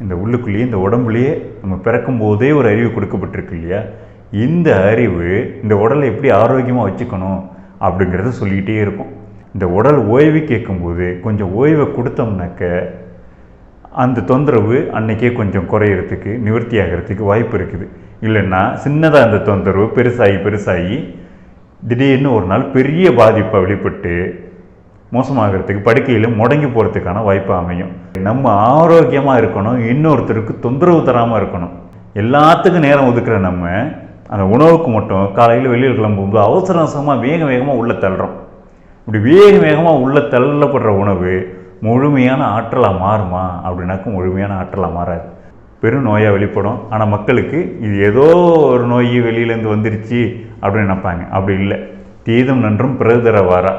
இந்த உள்ளுக்குள்ளேயே இந்த உடம்புலேயே நம்ம பிறக்கும் போதே ஒரு அறிவு கொடுக்கப்பட்டிருக்கு இல்லையா? இந்த அறிவு இந்த உடலை எப்படி ஆரோக்கியமாக வச்சுக்கணும் அப்படிங்கிறத சொல்லிக்கிட்டே இருக்கும். இந்த உடல் ஓய்வு கேட்கும்போது கொஞ்சம் ஓய்வை கொடுத்தோம்னாக்க அந்த தொந்தரவு அன்றைக்கே கொஞ்சம் குறையிறதுக்கு நிவர்த்தி ஆகிறதுக்கு வாய்ப்பு இருக்குது. இல்லைன்னா சின்னதாக அந்த தொந்தரவு பெருசாகி திடீர்னு ஒரு நாள் பெரிய பாதிப்பை வெளிப்பட்டு மோசமாகிறதுக்கு படுக்கையில் முடங்கி போகிறதுக்கான வாய்ப்பு அமையும். நம்ம ஆரோக்கியமாக இருக்கணும், இன்னொருத்தருக்கு தொந்தரவு தராமல் இருக்கணும். எல்லாத்துக்கும் நேரம் ஒதுக்குற நம்ம அந்த உணவுக்கு மட்டும் காலையில் வெளியில் கிளம்பும்போது அவசரமாக வேகமாக உள்ளே தள்ளுறோம். இப்படி வேகமாக உள்ளே தள்ளப்படுற உணவு முழுமையான ஆற்றலாக மாறுமா அப்படின்னாக்கும் முழுமையான ஆற்றலாக மாறாது, பெரும் நோயாக வெளிப்படும். ஆனால் மக்களுக்கு இது ஏதோ ஒரு நோய் வெளியிலேருந்து வந்துருச்சு அப்படின்னு நினைப்பாங்க. அப்படி இல்லை, தீதும் நன்றும் பிறகு வாரா.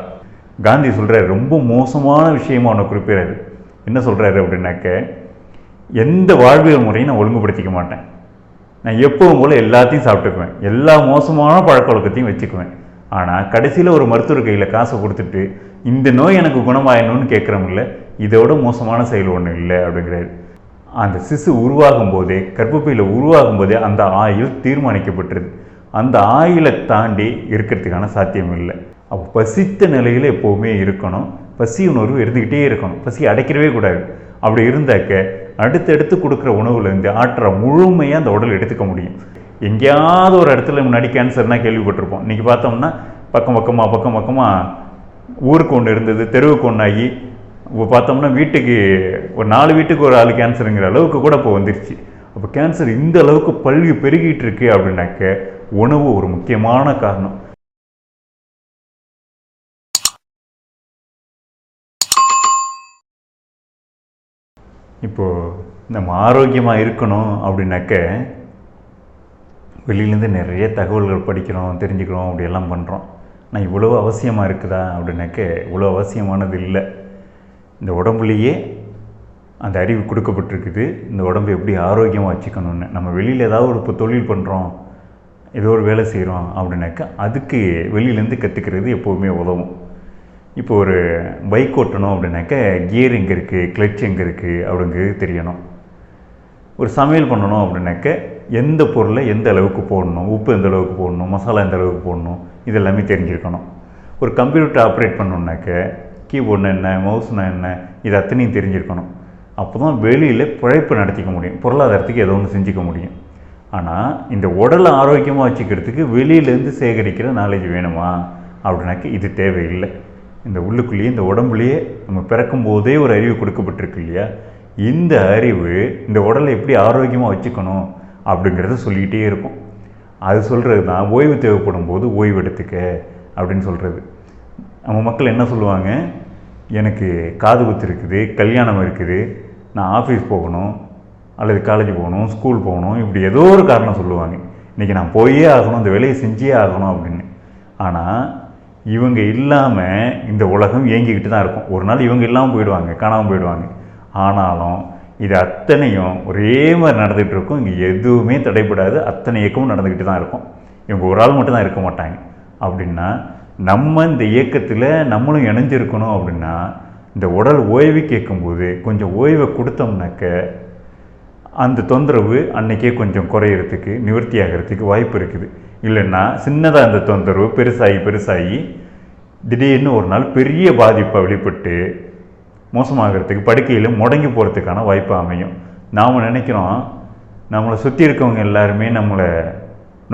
காந்தி சொல்கிறார், ரொம்ப மோசமான விஷயமா ஒன்று குறிப்பிடாரு. என்ன சொல்கிறாரு அப்படின்னாக்க, எந்த வாழ்வியல் முறையும் நான் ஒழுங்குபடுத்திக்க மாட்டேன், நான் எப்பவும் போல் எல்லாத்தையும் சாப்பிட்டுக்குவேன், எல்லா மோசமான பழக்க வழக்கத்தையும் வச்சுக்குவேன். ஆனால் கடைசியில் ஒரு மருத்துவர் கையில் காசை கொடுத்துட்டு இந்த நோய் எனக்கு குணமாயணும்னு கேட்குறோம்ல, இதோட மோசமான செயல் ஒன்று இல்லை அப்படிங்கிறாரு. அந்த சிசு உருவாகும் போதே, கர்ப்பப்பையில் உருவாகும் போதே அந்த ஆயுள் தீர்மானிக்கப்பட்டிருது. அந்த ஆயுளை தாண்டி இருக்கிறதுக்கான சாத்தியம் இல்லை. அப்போ பசித்த நிலையில் எப்போவுமே இருக்கணும், பசி உணர்வு இருந்துக்கிட்டே இருக்கணும், பசி அடைக்கிறவே கூடாது. அப்படி இருந்தாக்க அடுத்தடுத்து கொடுக்குற உணவுலேருந்து ஆற்ற முழுமையாக அந்த உடல் எடுத்துக்க முடியும். எங்கேயாவது ஒரு இடத்துல முன்னாடி கேன்சர்னால் கேள்விப்பட்டிருப்போம். இன்றைக்கி பார்த்தோம்னா பக்கம் பக்கமாக ஊருக்கு ஒன்று இருந்தது, தெருவுக்கு ஒன்றாகி இப்போ பார்த்தோம்னா வீட்டுக்கு ஒரு 4 வீட்டுக்கு ஒரு ஆள் கேன்சருங்கிற அளவுக்கு கூட இப்போ வந்துருச்சு. அப்போ கேன்சர் இந்த அளவுக்கு பல்வி பெருகிட்டு இருக்கு அப்படின்னாக்க உணவு ஒரு முக்கியமான காரணம். இப்போது நம்ம ஆரோக்கியமாக இருக்கணும் அப்படின்னாக்க வெளியிலேருந்து நிறைய தகவல்கள் படிக்கிறோம், தெரிஞ்சுக்கிறோம், அப்படியெல்லாம் பண்ணுறோம். நான் இவ்வளோ அவசியமாக இருக்குதா அப்படின்னாக்க இவ்வளோ அவசியமானது இல்லை. இந்த உடம்புலேயே அந்த அறிவு கொடுக்கப்பட்டிருக்குது, இந்த உடம்பை எப்படி ஆரோக்கியமாக வச்சுக்கணும்னு. நம்ம வெளியில் ஏதாவது ஒரு இப்போ தொழில் பண்ணுறோம், ஏதோ ஒரு வேலை செய்கிறோம் அப்படின்னாக்கா அதுக்கு வெளியிலேருந்து கற்றுக்கிறது எப்போவுமே உதவும். இப்போ ஒரு பைக் ஓட்டணும் அப்படின்னாக்க கியர் எங்கே இருக்குது, கிளட்ச் எங்கே இருக்குது அப்படிங்கிறது தெரியணும். ஒரு சமையல் பண்ணணும் அப்படின்னாக்க எந்த பொருளை எந்த அளவுக்கு போடணும், உப்பு எந்த அளவுக்கு போடணும், மசாலா எந்த அளவுக்கு போடணும், இதெல்லாமே தெரிஞ்சுருக்கணும். ஒரு கம்ப்யூட்டர் ஆப்ரேட் பண்ணணுன்னாக்க கீபோர்டுனா என்ன, மவுஸ்னா என்ன, இது அத்தனையும் தெரிஞ்சிருக்கணும். அப்போ தான் வெளியில் பிழைப்பு நடத்திக்க முடியும், பொருளாதாரத்துக்கு ஏதோ ஒன்று செஞ்சுக்க முடியும். ஆனால் இந்த உடலை ஆரோக்கியமாக வச்சுக்கிறதுக்கு வெளியிலேருந்து சேகரிக்கிற நாலேஜ் வேணுமா அப்படின்னாக்க இது தேவையில்லை. இந்த உள்ளுக்குள்ளேயே இந்த உடம்புலேயே நம்ம பிறக்கும் போதே ஒரு அறிவு கொடுக்கப்பட்டிருக்கு இல்லையா? இந்த அறிவு இந்த உடலை எப்படி ஆரோக்கியமாக வச்சுக்கணும் அப்படிங்கிறத சொல்லிக்கிட்டே இருக்கும். அது சொல்கிறது தான் ஓய்வு தேவைப்படும் போது ஓய்வு எடுத்துக்க அப்படின்னு சொல்கிறது. நம்ம மக்கள் என்ன சொல்லுவாங்க, எனக்கு காது குத்து இருக்குது, கல்யாணம் இருக்குது, நான் ஆஃபீஸ் போகணும் அல்லது காலேஜ் போகணும், ஸ்கூல் போகணும், இப்படி ஏதோ ஒரு காரணம் சொல்லுவாங்க. இன்றைக்கி நான் போயே ஆகணும், இந்த வேலையை செஞ்சே ஆகணும் அப்படின்னு. ஆனால் இவங்க இல்லாமல் இந்த உலகம் இயங்கிக்கிட்டு தான் இருக்கும். ஒரு நாள் இவங்க இல்லாமல் போயிடுவாங்க, காணாமல் போயிடுவாங்க. ஆனாலும் இது அத்தனையும் ஒரே மாதிரி நடந்துகிட்டு இருக்கும். இங்கே எதுவுமே தடைப்படாது, அத்தனை இயக்கமும் நடந்துக்கிட்டு தான் இருக்கும். இவங்க ஒரு ஆள் மட்டும் தான் இருக்க மாட்டாங்க. அப்படின்னா நம்ம இந்த இயக்கத்தில் நம்மளும் இணைஞ்சிருக்கணும். அப்படின்னா இந்த உடல் ஓய்வு கேட்கும்போது கொஞ்சம் ஓய்வை கொடுத்தோம்னாக்க அந்த தொந்தரவு அன்றைக்கே கொஞ்சம் குறையிறதுக்கு நிவர்த்தி ஆகிறதுக்கு வாய்ப்பு இருக்குது. இல்லைன்னா சின்னதாக அந்த தொந்தரவு பெருசாகி திடீர்னு ஒரு நாள் பெரிய பாதிப்பை வெளிப்பட்டு மோசமாகிறதுக்கு படுக்கையில் முடங்கி போகிறதுக்கான வாய்ப்பு அமையும். நாம் நினைக்கிறோம் நம்மளை சுற்றி இருக்கவங்க எல்லாருமே நம்மளை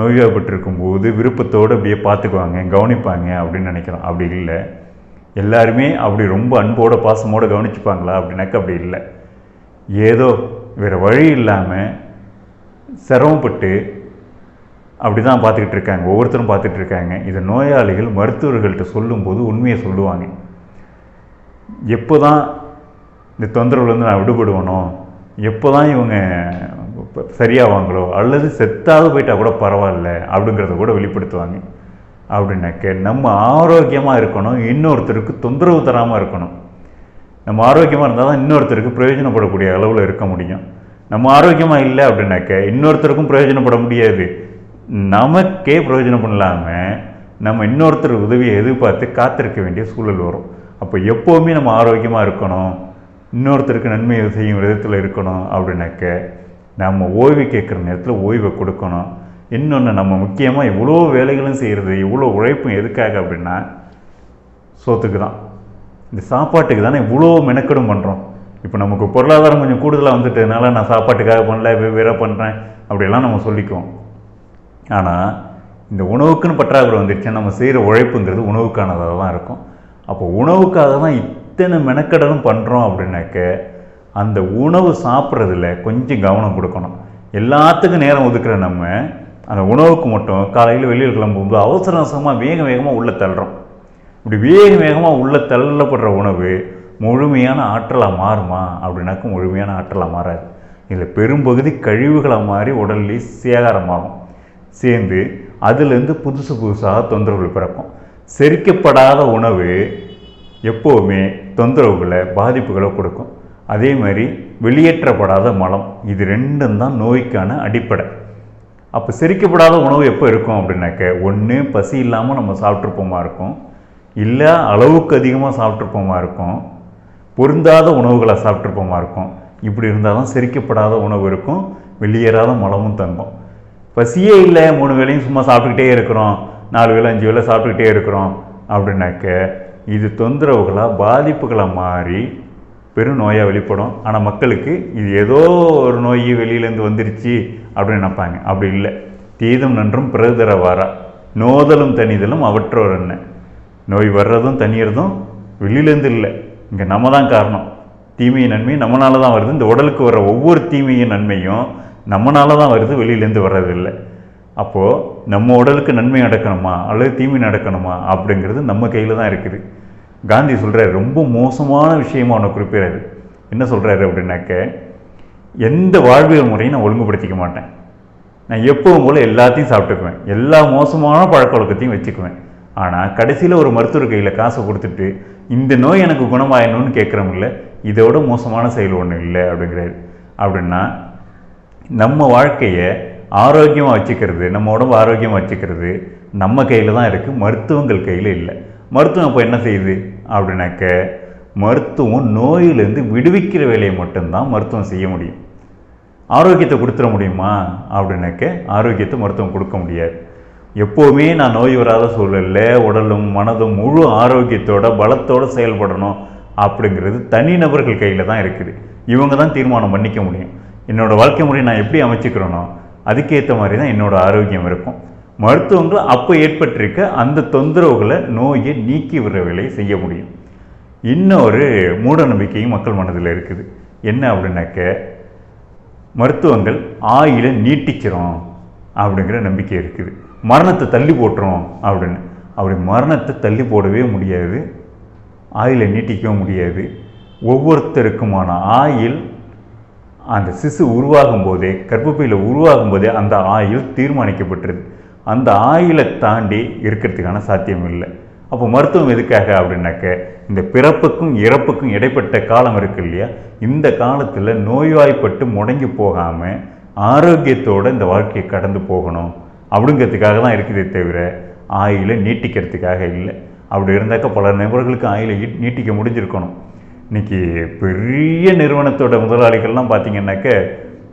நோய்வாய்ப்பட்டிருக்கும்போது விருப்பத்தோடு அப்படியே பார்த்துக்குவாங்க, கவனிப்பாங்க அப்படின்னு நினைக்கிறோம். அப்படி இல்லை. எல்லாருமே அப்படி ரொம்ப அன்போடு பாசமோடு கவனிச்சுப்பாங்களா அப்படின்னாக்க அப்படி இல்லை. ஏதோ வேறு வழி இல்லாமல் சிரமப்பட்டு அப்படி தான் பார்த்துக்கிட்டு இருக்காங்க, ஒவ்வொருத்தரும் பார்த்துட்டு இருக்காங்க. இதை நோயாளிகள் மருத்துவர்கள்ட்ட சொல்லும்போது உண்மையை சொல்லுவாங்க. எப்போ தான் இந்த தொந்தரவுலேருந்து நான் விடுபடுவனோ, எப்போ தான் இவங்க சரியாவாங்களோ, அல்லது செத்தாவது போயிட்டால் கூட பரவாயில்ல அப்படிங்கிறத கூட வெளிப்படுத்துவாங்க. அப்படின்னாக்க நம்ம ஆரோக்கியமாக இருக்கணும், இன்னொருத்தருக்கு தொந்தரவு தராமல் இருக்கணும். நம்ம ஆரோக்கியமாக இருந்தால் தான் இன்னொருத்தருக்கு பிரயோஜனப்படக்கூடிய அளவில் இருக்க முடியும். நம்ம ஆரோக்கியமாக இல்லை அப்படின்னாக்க இன்னொருத்தருக்கும் பிரயோஜனப்பட முடியாது, நமக்கே பிரயோஜனம் பண்ணலாமல் நம்ம இன்னொருத்தர் உதவியை எதிர்பார்த்து காத்திருக்க வேண்டிய சூழல் வரும். அப்போ எப்போவுமே நம்ம ஆரோக்கியமாக இருக்கணும், இன்னொருத்தருக்கு நன்மை செய்யும் விதத்தில் இருக்கணும் அப்படின்னாக்க நம்ம ஓய்வு கேட்குற நேரத்தில் ஓய்வை கொடுக்கணும். இன்னொன்று, நம்ம முக்கியமாக இவ்வளோ வேலைகளும் செய்கிறது, இவ்வளோ உழைப்பும் எதுக்காக அப்படின்னா சோத்துக்கு தான், இந்த சாப்பாட்டுக்கு தானே இவ்வளோ மெனக்கெடும் பண்ணுறோம். இப்போ நமக்கு பொருளாதாரம் கொஞ்சம் கூடுதலாக வந்துட்டதுனால நான் சாப்பாட்டுக்காக பண்ணல, வேற பண்ணுறேன் அப்படியெல்லாம் நம்ம சொல்லிக்குவோம். ஆனால் இந்த உணவுக்குன்னு பற்றாக்குறை வந்துடுச்சுன்னா நம்ம செய்கிற உழைப்புங்கிறது உணவுக்கானதாக தான் இருக்கும். அப்போ உணவுக்காக தான் இத்தனை மெனக்கடலும் பண்ணுறோம் அப்படின்னாக்க அந்த உணவு சாப்பிட்றதுல கொஞ்சம் கவனம் கொடுக்கணும். எல்லாத்துக்கும் நேரம் ஒதுக்குற நம்ம அந்த உணவுக்கு மட்டும் காலையில் வெளியில் கிளம்பும்போது அவசர அவசரமாக வேகமாக உள்ளே தள்ளுறோம். இப்படி வேகமாக உள்ளே தள்ளப்படுற உணவு முழுமையான ஆற்றலாக மாறுமா அப்படின்னாக்க முழுமையான ஆற்றலாக மாறாது. இதில் பெரும்பகுதி கழிவுகளாக மாறி உடல்லே சேகாரமாகும். சேர்ந்து அதுலேருந்து புதுசாக தொந்தரவுகள் பிறக்கும். செரிக்கப்படாத உணவு எப்போவுமே தொந்தரவுகளை பாதிப்புகளை கொடுக்கும். அதே மாதிரி வெளியேற்றப்படாத மலம், இது ரெண்டும் தான் நோய்க்கான அடிப்படை. அப்போ செரிக்கப்படாத உணவு எப்போ இருக்கும் அப்படின்னாக்க ஒன்று பசி இல்லாமல் நம்ம சாப்பிட்ருப்போமா இருக்கும், இல்லை அளவுக்கு அதிகமாக சாப்பிட்ருப்போமா இருக்கும், பொருந்தாத உணவுகளை சாப்பிட்ருப்போமா இருக்கும். இப்படி இருந்தால் தான் செரிக்கப்படாத உணவு இருக்கும், வெளியேறாத மலமும் தங்கும். பசியே இல்லை, 3 வேளையும் சும்மா சாப்பிட்டுக்கிட்டே இருக்கிறோம், 4 வேளை 5 வேளை சாப்பிட்டுக்கிட்டே இருக்கிறோம் அப்படின்னாக்க இது தொந்தரவுகளாக பாதிப்புகளாக மாறி பெரும் நோயாக வெளிப்படும். ஆனால் மக்களுக்கு இது ஏதோ ஒரு நோய் வெளியிலேருந்து வந்துருச்சு அப்படின்னு நினைப்பாங்க. அப்படி இல்லை. தீதும் நன்றும் பிறதர வாரா, நோதலும் தனிதலும் அவற்றோர் என்ன. நோய் வர்றதும் தனியறதும் வெளியிலேருந்து இல்லை, இங்கே நம்ம தான் காரணம். தீமையின் நன்மை நம்மளால தான் வருது. இந்த உடலுக்கு வர்ற ஒவ்வொரு தீமையின் நன்மையும் நம்மளால தான் வருது, வெளியிலேருந்து வர்றதில்லை. அப்போது நம்ம உடலுக்கு நன்மை நடக்கணுமா அல்லது தீமை நடக்கணுமா அப்படிங்கிறது நம்ம கையில் தான் இருக்குது. காந்தி சொல்கிறார், ரொம்ப மோசமான விஷயமா ஒன்று குறிப்பிடாரு. என்ன சொல்கிறாரு அப்படின்னாக்க, எந்த வாழ்வியல் முறையும் நான் ஒழுங்குபடுத்திக்க மாட்டேன், நான் எப்பவும் போல் எல்லாத்தையும் சாப்பிட்டுக்குவேன், எல்லா மோசமான பழக்க வழக்கத்தையும் வச்சுக்குவேன். ஆனால் கடைசியில் ஒரு மருத்துவர் கையில் காசை கொடுத்துட்டு இந்த நோய் எனக்கு குணமாயணும்னு கேட்குறோம்ல, இதோட மோசமான செயல் ஒன்றும் இல்லை அப்படிங்கிறாரு. அப்படின்னா நம்ம வாழ்க்கையை ஆரோக்கியமாக வச்சுக்கிறது, நம்ம உடம்பு ஆரோக்கியமாக வச்சுக்கிறது நம்ம கையில் தான் இருக்குது, மருத்துவங்கள் கையில் இல்லை. மருத்துவம் இப்போ என்ன செய்யுது அப்படின்னாக்க, மருத்துவம் நோயிலேருந்து விடுவிக்கிற வேலையை மட்டும்தான் மருத்துவம் செய்ய முடியும். ஆரோக்கியத்தை கொடுத்துட முடியுமா அப்படின்னாக்க ஆரோக்கியத்தை மருத்துவம் கொடுக்க முடியாது. எப்போவுமே நான் நோய் வராத சூழலில் உடலும் மனதும் முழு ஆரோக்கியத்தோட பலத்தோடு செயல்படணும் அப்படிங்கிறது தனிநபர்கள் கையில் தான் இருக்குது. இவங்க தான் தீர்மானம் பண்ணிக்க முடியும். என்னோடய வாழ்க்கை முறையை நான் எப்படி அமைச்சிக்கிறேனோ அதுக்கேற்ற மாதிரி தான் என்னோடய ஆரோக்கியம் இருக்கும். மருத்துவங்கள் அப்போ ஏற்பட்டிருக்க அந்த தொந்தரவுகளை, நோயை நீக்கி விடுற வேலையை செய்ய முடியும். இன்னொரு மூட நம்பிக்கையும் மக்கள் மனதில் இருக்குது. என்ன அப்படின்னாக்க, மருத்துவங்கள் ஆயுளை நீட்டிக்கிறோம் அப்படிங்கிற நம்பிக்கை இருக்குது. மரணத்தை தள்ளி போட்டுரும் அப்படின்னு. அப்படி மரணத்தை தள்ளி போடவே முடியாது, ஆயுளை நீட்டிக்கவும் முடியாது. ஒவ்வொருத்தருக்குமான ஆயுள் அந்த சிசு உருவாகும் போதே, கர்ப்பப்பையில் உருவாகும் போதே அந்த ஆயுள் தீர்மானிக்கப்பட்டிருது. அந்த ஆயுளை தாண்டி இருக்கிறதுக்கான சாத்தியம் இல்லை. அப்போ மருத்துவம் எதுக்காக அப்படின்னாக்க, இந்த பிறப்புக்கும் இறப்புக்கும் இடைப்பட்ட காலம் இருக்கு இல்லையா, இந்த காலத்தில் நோய்வாய்ப்பட்டு முடங்கி போகாமல் ஆரோக்கியத்தோடு இந்த வாழ்க்கையை கடந்து போகணும் அப்படிங்கிறதுக்காக தான் இருக்குதே தவிர ஆயுளை நீட்டிக்கிறதுக்காக இல்லை. அப்படி இருந்தாக்க பல நபர்களுக்கு ஆயுளை நீட்டிக்க முடிஞ்சிருக்கணும். இன்றைக்கி பெரிய நிறுவனத்தோட முதலாளிகள்லாம் பார்த்திங்கன்னாக்க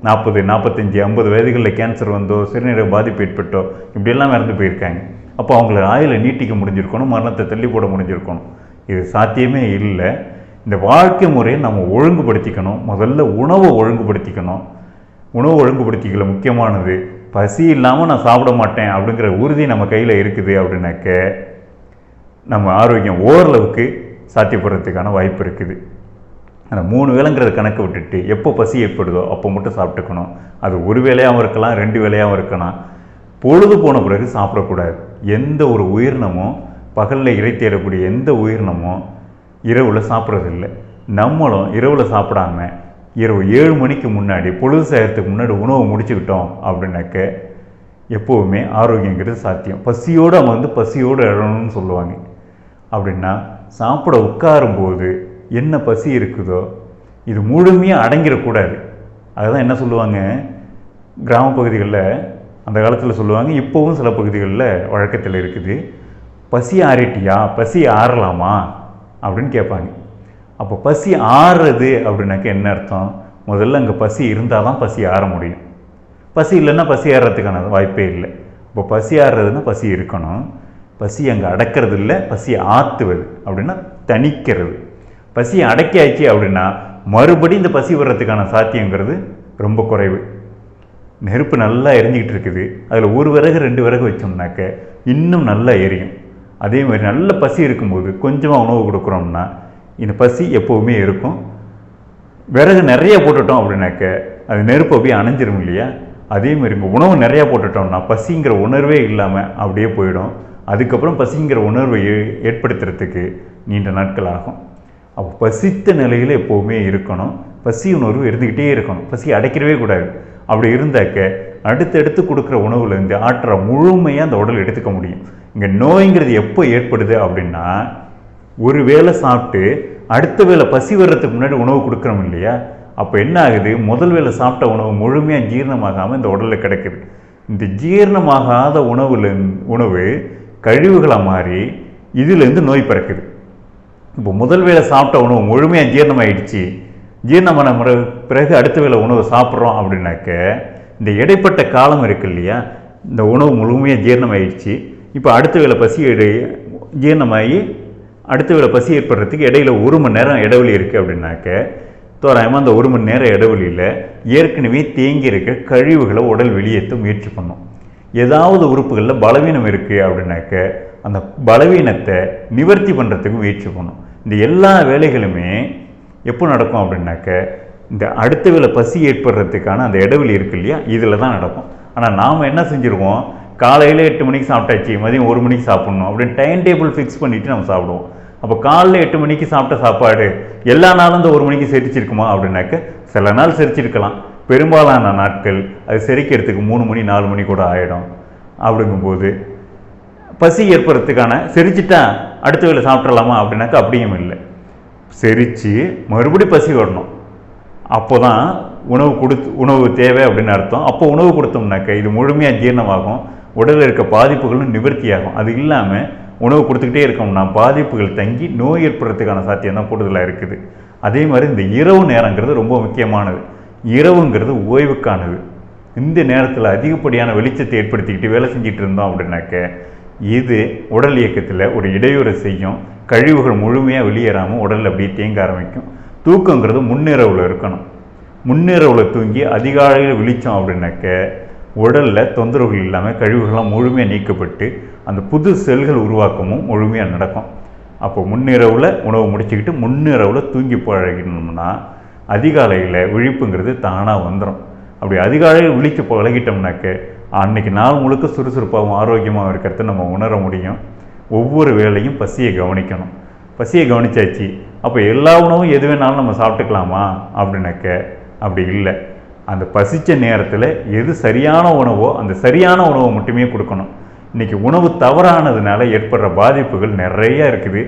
40, 45, 50 வயதுகளில் கேன்சர் வந்தோ, சிறுநீரக பாதிப்பு ஏற்பட்டோ இப்படியெல்லாம் இறந்து போயிருக்காங்க. அப்போ அவங்கள ஆயுளை நீட்டிக்க முடிஞ்சிருக்கணும், மரணத்தை தள்ளி போட முடிஞ்சிருக்கணும். இது சாத்தியமே இல்லை. இந்த வாழ்க்கை முறையை நம்ம ஒழுங்குபடுத்திக்கணும். முதல்ல உணவை ஒழுங்குபடுத்திக்கணும். உணவு ஒழுங்குபடுத்திக்கல முக்கியமானது. பசி இல்லாமல் நான் சாப்பிட மாட்டேன் அப்படிங்கிற உறுதி நம்ம கையில் இருக்குது அப்படின்னாக்க நம்ம ஆரோக்கியம் ஓரளவுக்கு சாத்தியப்படுறதுக்கான வாய்ப்பு இருக்குது. அந்த 3 வேளைங்கிறத கணக்கு விட்டுட்டு எப்போ பசி ஏற்படுதோ அப்போ மட்டும் சாப்பிட்டுக்கணும். அது ஒரு வேளையாகவும் இருக்கலாம், 2 வேளையாகவும் இருக்கலாம். பொழுது போன பிறகு சாப்பிடக்கூடாது. எந்த ஒரு உயிரினமும், பகலில் இறை தேடக்கூடிய எந்த உயிரினமும் இரவில் சாப்பிட்றதில்லை. நம்மளும் இரவில் சாப்பிடாம இரவு 7 மணிக்கு முன்னாடி, பொழுது செய்கிறதுக்கு முன்னாடி உணவை முடிச்சுக்கிட்டோம் அப்படின்னாக்க எப்போவுமே ஆரோக்கியங்கிறது சாத்தியம். பசியோடு அவங்க பசியோடு எழணும்னு சொல்லுவாங்க. அப்படின்னா சாப்பிட உட்காரும்போது என்ன பசி இருக்குதோ இது முழுமையாக அடங்கிடக்கூடாது. அதுதான் என்ன சொல்லுவாங்க, கிராம பகுதிகளில் அந்த காலத்தில் சொல்லுவாங்க, இப்போவும் சில பகுதிகளில் வழக்கத்தில் இருக்குது, பசி ஆறிட்டியா, பசி ஆறலாமா அப்படின்னு கேட்பாங்க. அப்போ பசி ஆறுறது அப்படின்னாக்க என்ன அர்த்தம்? முதல்ல அங்கே பசி இருந்தால் தான் பசி ஆற முடியும். பசி இல்லைன்னா பசி ஆறுறதுக்கான வாய்ப்பே இல்லை. இப்போ பசி ஆறுறதுன்னா பசி இருக்கணும். பசி அங்கே அடக்கிறது இல்லை, பசியை ஆற்றுவது அப்படின்னா தணிக்கிறது. பசியை அடக்கியாச்சு அப்படின்னா மறுபடியும் இந்த பசி வர்றதுக்கான சாத்தியங்கிறது ரொம்ப குறைவு. நெருப்பு நல்லா எரிஞ்சிக்கிட்டு இருக்குது, அதில் ஒரு விறகு 2 விறகு வச்சோம்னாக்க இன்னும் நல்லா எரியும். அதே மாதிரி நல்ல பசி இருக்கும்போது கொஞ்சமாக உணவு கொடுக்குறோம்னா இந்த பசி எப்போவுமே இருக்கும். விறகு நிறைய போட்டுட்டோம் அப்படின்னாக்க அது நெருப்பு அப்படியே அணைஞ்சிரும் இல்லையா? அதே மாதிரி இங்கே உணவு நிறையா போட்டுட்டோம்னா பசிங்கிற உணர்வே இல்லாமல் அப்படியே போயிடும். அதுக்கப்புறம் பசிங்கிற உணர்வை ஏற்படுத்துறதுக்கு நீண்ட நாட்கள் ஆகும். அப்போ பசித்த நிலையில் எப்போவுமே இருக்கணும். பசி உணர்வு இருந்துக்கிட்டே இருக்கணும். பசி அடைக்கிறவே கூடாது. அப்படி இருந்தாக்க அடுத்தடுத்து கொடுக்குற உணவுலேருந்து ஆற்ற முழுமையாக அந்த உடல் எடுத்துக்க முடியும். இங்கே நோய்ங்கிறது எப்போ ஏற்படுது அப்படின்னா, ஒரு வேளை சாப்பிட்டு அடுத்த வேளை பசி வர்றதுக்கு முன்னாடி உணவு கொடுக்குறோம் இல்லையா? அப்போ என்ன ஆகுது? முதல் வேளை சாப்பிட்ட உணவு முழுமையாக ஜீரணமாகாமல் இந்த உடலில் கிடக்குது. இந்த ஜீரணமாகாத உணவு கழிவுகளாக மாறி இதிலேருந்து நோய் பிறக்குது. இப்போ முதல் வேளை சாப்பிட்ட உணவு முழுமையாக ஜீரணமாகிடுச்சு, ஜீரணமான பிறகு அடுத்த வேளை உணவு சாப்பிட்றோம் அப்படின்னாக்க இந்த இடைப்பட்ட காலம் இருக்கு இல்லையா? இந்த உணவு முழுமையாக ஜீரணமாகிடுச்சு, இப்போ அடுத்த வேளை பசி ஜீரணமாகி அடுத்த வேளை பசி ஏற்படுறதுக்கு இடையில 1 மணி நேரம் இடைவெளி இருக்குது அப்படின்னாக்க தோராயமாக அந்த 1 மணி நேரம் இடைவெளியில் ஏற்கனவே தேங்கி இருக்க கழிவுகளை உடல் வெளியேற்ற முயற்சி பண்ணும். ஏதாவது உறுப்புகளில் பலவீனம் இருக்குது அப்படின்னாக்க அந்த பலவீனத்தை நிவர்த்தி பண்ணுறதுக்கு முயற்சி பண்ணும். இந்த எல்லா வேலைகளுமே எப்போ நடக்கும் அப்படின்னாக்க இந்த அடுத்த வேளை பசி ஏற்படுறதுக்கான அந்த இடைவெளி இருக்கு இல்லையா? இதில் தான் நடக்கும். ஆனால் நாம் என்ன செஞ்சுருவோம்? காலையில் 8 மணிக்கு சாப்பிட்டாச்சு, மதியம் 1 மணிக்கு சாப்பிட்ணும் அப்படின்னு டைம் டேபிள் ஃபிக்ஸ் பண்ணிவிட்டு நம்ம சாப்பிடுவோம். அப்போ காலையில் 8 மணிக்கு சாப்பிட்ட சாப்பாடு எல்லா நாளும் இந்த 1 மணிக்கு செரிச்சிருக்குமா அப்படின்னாக்க சில நாள் செரிச்சிருக்கலாம். பெரும்பாலான நாட்கள் அது செரிக்கிறதுக்கு 3 மணி 4 மணி கூட ஆகிடும். அப்படிங்கும்போது பசி ஏற்படுறதுக்கான செரிச்சிட்டா அடுத்த வேளை சாப்பிட்றலாமா அப்படின்னாக்கா அப்படியும் இல்லை. செரித்து மறுபடியும் பசி வரணும், அப்போ தான் உணவு தேவை அப்படின்னு அர்த்தம். அப்போ உணவு கொடுத்தோம்னாக்க இது முழுமையாக ஜீரணமாகும், உடலில் இருக்க பாதிப்புகளும் நிவர்த்தியாகும். அது இல்லாமல் உணவு கொடுத்துக்கிட்டே இருக்கோம்னா பாதிப்புகள் தங்கி நோய் ஏற்படுறதுக்கான சாத்தியம் தான் கூடுதலாக இருக்குது. அதே மாதிரி இந்த இரவு நேரங்கிறது ரொம்ப முக்கியமானது. இரவுங்கிறது ஓய்வுக்கானது. இந்த நேரத்தில் அதிகப்படியான வெளிச்சத்தை ஏற்படுத்திக்கிட்டு வேலை செஞ்சுட்டு இருந்தோம் அப்படின்னாக்க இது உடல் இயக்கத்தில் ஒரு இடையூறு செய்யும். கழிவுகள் முழுமையாக வெளியேறாமல் உடலில் அப்படியே தேங்க ஆரம்பிக்கும். தூக்கங்கிறது முன்னிரவில் இருக்கணும். முன்னிரவில் தூங்கி அதிகாலையில் விழித்தோம் அப்படின்னாக்க உடலில் தொந்தரவுகள் இல்லாமல் கழிவுகள்லாம் முழுமையாக நீக்கப்பட்டு அந்த புது செல்கள் உருவாக்கமும் முழுமையாக நடக்கும். அப்போ முன்னிரவில் உணவு முடிச்சுக்கிட்டு முன்னிரவில் தூங்கி பழகினோம்னா அதிகாலையில் விழிப்புங்கிறது தானாக வந்துடும். அப்படி அதிகாலையில் விழித்து பழகிட்டோம்னாக்க அன்றைக்கி நாள் முழுக்க சுறுசுறுப்பாகவும் ஆரோக்கியமாகவும் இருக்கிறத நம்ம உணர முடியும். ஒவ்வொரு வேளையும் பசியை கவனிக்கணும். பசியை கவனிச்சாச்சு, அப்போ எல்லா உணவும் எது வேணாலும் நம்ம சாப்பிட்டுக்கலாமா அப்படின்னாக்க அப்படி இல்லை. அந்த பசித்த நேரத்தில் எது சரியான உணவோ அந்த சரியான உணவை மட்டுமே கொடுக்கணும். இன்றைக்கி உணவு தவறானதுனால ஏற்படுற பாதிப்புகள் நிறையா இருக்குது.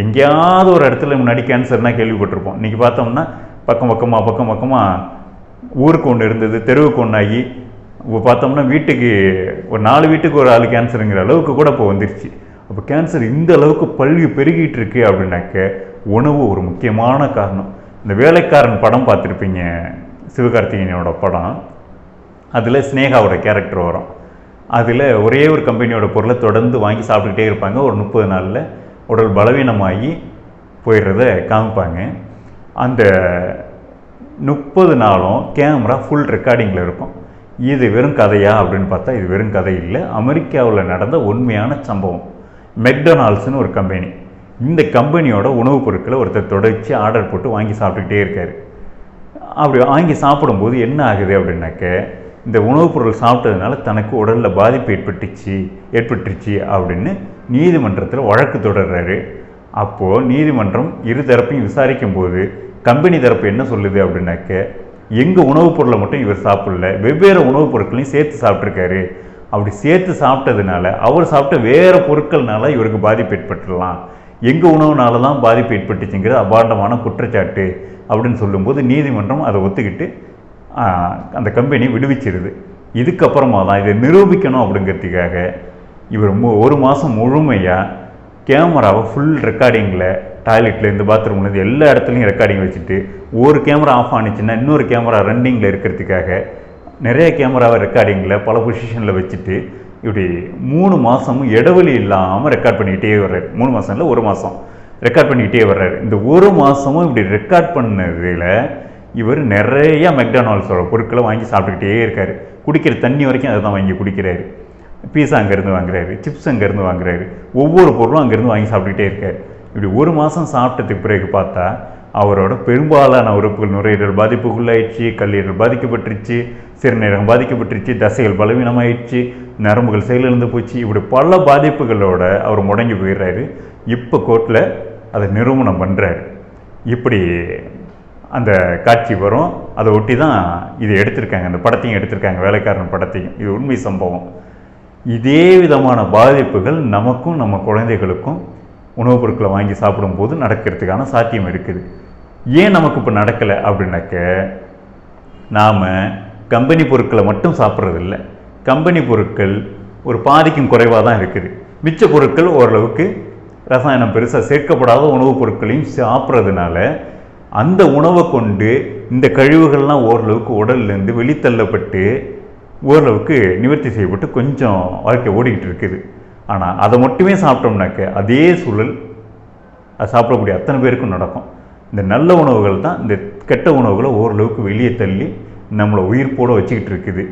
எங்கேயாவது ஒரு இடத்துல முன்னாடி கேன்சர்னால் கேள்விப்பட்டிருப்போம். இன்றைக்கி பார்த்தோம்னா பக்கம் பக்கமாக ஊருக்கு ஒன்று இருந்தது, தெருவுக்கு ஒன்று ஆகி இப்போ பார்த்தோம்னா வீட்டுக்கு ஒரு 4 வீட்டுக்கு ஒரு ஆள் கேன்சருங்கிற அளவுக்கு கூட இப்போ வந்துருச்சு. அப்போ கேன்சர் இந்த அளவுக்கு பல்வி பெருகிட்டு இருக்கு அப்படின்னாக்க உணவு ஒரு முக்கியமான காரணம். இந்த வேலைக்காரன் படம் பார்த்துருப்பீங்க, சிவகார்த்திகேயனோட படம். அதில் ஸ்னேகாவோட கேரக்டர் வரும். அதில் ஒரே ஒரு கம்பெனியோட பொருளை தொடர்ந்து வாங்கி சாப்பிட்டுக்கிட்டே இருப்பாங்க. ஒரு 30 நாளில் உடல் பலவீனமாகி போயிடுறத காமிப்பாங்க. அந்த 30 நாளும் கேமரா ஃபுல் ரெக்கார்டிங்கில் இருக்கும். இது வெறும் கதையா அப்படின்னு பார்த்தா இது வெறும் கதை இல்லை. அமெரிக்காவில் நடந்த உண்மையான சம்பவம். மெக்டொனால்ட்ஸ்னு ஒரு கம்பெனி. இந்த கம்பெனியோட உணவுப் பொருட்களை ஒருத்தர் தொடர்ச்சி ஆர்டர் போட்டு வாங்கி சாப்பிட்டுக்கிட்டே இருக்கார். அப்படி வாங்கி சாப்பிடும்போது என்ன ஆகுது அப்படின்னாக்க இந்த உணவுப் பொருள் சாப்பிட்டதுனால தனக்கு உடலில் பாதிப்பு ஏற்பட்டுருச்சு அப்படின்னு நீதிமன்றத்தில் வழக்கு தொடர்றாரு. அப்போது நீதிமன்றம் இரு தரப்பையும் விசாரிக்கும் போது கம்பெனி தரப்பு என்ன சொல்லுது அப்படின்னாக்க எங்கள் உணவுப் பொருளை மட்டும் இவர் சாப்பிடல, வெவ்வேறு உணவுப் பொருட்களையும் சேர்த்து சாப்பிட்ருக்காரு. அப்படி சேர்த்து சாப்பிட்டதுனால அவர் சாப்பிட்ட வேறு பொருட்கள்னால இவருக்கு பாதிப்பு ஏற்பட்டுடலாம், எங்கள் உணவுனால தான் பாதிப்பு ஏற்பட்டுச்சுங்கிறது அபாண்டமான குற்றச்சாட்டு அப்படின்னு சொல்லும்போது நீதிமன்றம் அதை ஒத்துக்கிட்டு அந்த கம்பெனி விடுவிச்சிருது. இதுக்கப்புறமா தான் இதை நிரூபிக்கணும் அப்படிங்கிறதுக்காக இவர் 1 மாதம் முழுமையாக கேமராவை ஃபுல் ரெக்கார்டிங்கில் டாய்லெட்லேருந்து பாத்ரூம்லேருந்து எல்லா இடத்துலையும் ரெக்கார்டிங் வச்சுட்டு ஒரு கேமரா ஆஃப் ஆனிச்சுன்னா இன்னொரு கேமரா ரன்னிங்கில் இருக்கிறதுக்காக நிறைய கேமராவை ரெக்கார்டிங்கில் பல பொசிஷனில் வச்சுட்டு இப்படி 3 மாதமும் இடைவெளி இல்லாமல் ரெக்கார்ட் பண்ணிக்கிட்டே வர்றாரு. 3 மாதம் இல்லை, 1 மாதம் ரெக்கார்ட் பண்ணிக்கிட்டே வர்றாரு. இந்த 1 மாதமும் இப்படி ரெக்கார்ட் பண்ணதில் இவர் நிறைய மெக்டானல்ட்ஸோட பொருட்களை வாங்கி சாப்பிட்டுக்கிட்டே இருக்கார். குடிக்கிற தண்ணி வரைக்கும் அதை தான் வாங்கி குடிக்கிறாரு. பீஸா அங்கேருந்து வாங்குறாரு, சிப்ஸ் அங்கேருந்து வாங்குறாரு, ஒவ்வொரு பொருளும் அங்கேருந்து வாங்கி சாப்பிட்டுக்கிட்டே இருக்கார். இப்படி 1 மாதம் சாப்பிட்டதுக்கு பிறகு பார்த்தா அவரோட பெரும்பாலான உறுப்புகள் நுரையீரல் பாதிப்புக்குள்ளாயிடுச்சு, கல்லீரல் பாதிக்கப்பட்டுருச்சு, சிறுநீரகம் பாதிக்கப்பட்டுருச்சு, தசைகள் பலவீனமாயிடுச்சு, நரம்புகள் செயலிழந்து போச்சு. இப்படி பல பாதிப்புகளோட அவர் முடங்கி போயிடுறாரு. இப்போ கோர்ட்டில் அதை நிரூபணம் பண்ணுறாரு. இப்படி அந்த காட்சி வரும். அதை ஒட்டி தான் இதை எடுத்திருக்காங்க, அந்த படத்தையும் எடுத்திருக்காங்க, வேலைக்காரன் படத்தையும். இது உண்மை சம்பவம். இதே விதமான பாதிப்புகள் நமக்கும் நம்ம குழந்தைகளுக்கும் உணவுப் பொருட்களை வாங்கி சாப்பிடும்போது நடக்கிறதுக்கான சாத்தியம் இருக்குது. ஏன் நமக்கு இப்போ நடக்கலை அப்படின்னாக்க, நாம் கம்பெனி பொருட்களை மட்டும் சாப்பிட்றதில்ல. கம்பெனி பொருட்கள் ஒரு பாதிக்கும் குறைவாக தான் இருக்குது. மிச்ச பொருட்கள் ஓரளவுக்கு ரசாயனம் பெருசாக சேர்க்கப்படாத உணவுப் பொருட்களையும் சாப்பிட்றதுனால அந்த உணவை கொண்டு இந்த கழிவுகள்லாம் ஓரளவுக்கு உடல்லேருந்து வெளித்தள்ளப்பட்டு ஓரளவுக்கு நிவர்த்தி செய்யப்பட்டு கொஞ்சம் வாழ்க்கை ஓடிக்கிட்டு இருக்குது. ஆனால் அதை மட்டுமே சாப்பிட்டோம்னாக்க அதே சூழல் அது சாப்பிடக்கூடிய அத்தனை பேருக்கும் நடக்கும். இந்த நல்ல உணவுகள் தான் இந்த கெட்ட உணவுகளை ஓரளவுக்கு வெளியே தள்ளி நம்மளை உயிர்ப்போடு வச்சுக்கிட்டு இருக்குது.